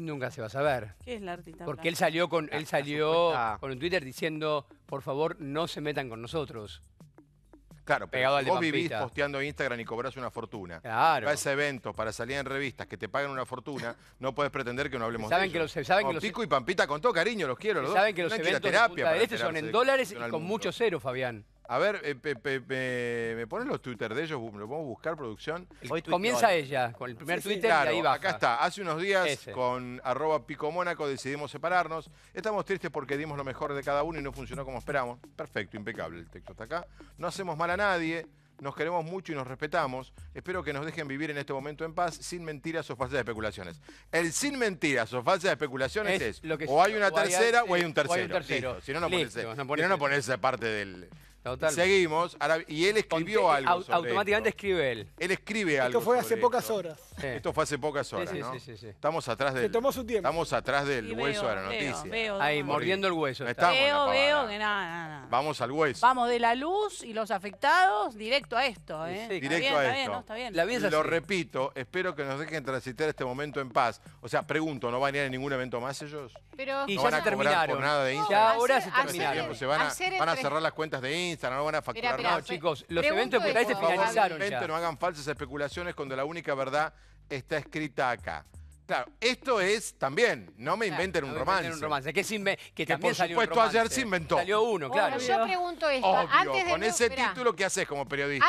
Nunca se va a saber. ¿Qué es la artista Porque blanca? él salió con supuesta- un Twitter diciendo, por favor, no se metan con nosotros. Claro, Pegado pero al si de vos vivís Pampita. posteando Instagram y cobrás una fortuna, Claro. vas a eventos para salir en revistas que te pagan una fortuna, no podés pretender que no hablemos Saben de que ellos. saben que los Pico y Pampita con todo cariño, los quiero los dos. saben que los Tienen ir a eventos de terapia Punta para del Este son enterarse en de dólares cómo y funciona con el mucho mundo. cero, Fabián. A ver, ¿me ponen los Twitter de ellos? ¿Lo podemos buscar, producción? Hoy tuiteó Comienza algo. ella con el primer Sí, Twitter claro, y ahí baja. acá está. Hace unos días Ese. con @PicoMónaco decidimos separarnos. Estamos tristes porque dimos lo mejor de cada uno y no funcionó como esperamos. Perfecto, impecable el texto hasta acá. No hacemos mal a nadie. Nos queremos mucho y nos respetamos. Espero que nos dejen vivir en este momento en paz, sin mentiras o falsas especulaciones. El sin mentiras o falsas especulaciones es lo que o hay una o hay tercera algo- o hay un tercero. o hay un tercero. Listo. Si no, no Listo, pones, no pones no eso. pones esa parte del... Total. Seguimos. Ahora, y él escribió algo sobre Automáticamente esto. escribe él. Él escribe algo Esto fue hace sobre pocas esto. horas. Sí. Esto fue hace pocas horas, sí, ¿no? sí. Estamos atrás Se del... tomó su tiempo. Estamos atrás del Sí, hueso de la veo, noticia. veo, Ahí, vamos. mordiendo el hueso. No está. estamos en la Veo pavada. que nada. Vamos al hueso. Vamos de la luz y los afectados directo a esto, ¿eh? Sí, Está directo bien, a está bien, esto. ¿no? Está bien. La vida es Lo así. repito, espero que nos dejen transitar este momento en paz. O sea, pregunto, ¿no van a ir a ningún evento más ellos? Pero Y ¿No ya van se a cobrar terminaron. por nada de Ya Instagram? ahora se hacer- terminaron. Se van hacer a entre- cerrar las cuentas de Instagram, no van a facturar Espera, nada. No, chicos, los Pregunto eventos de Punta del Este esto, Por favor, finalizaron gente, ya. no hagan falsas especulaciones cuando la única verdad está escrita acá. Claro, esto es también, no me inventen un No me romance. inventen un romance. Que Que también por salió un supuesto ayer romance. se inventó. Salió uno, claro. Bueno, yo pregunto esto. Obvio, antes de con ese esperá. título, ¿qué haces como periodista?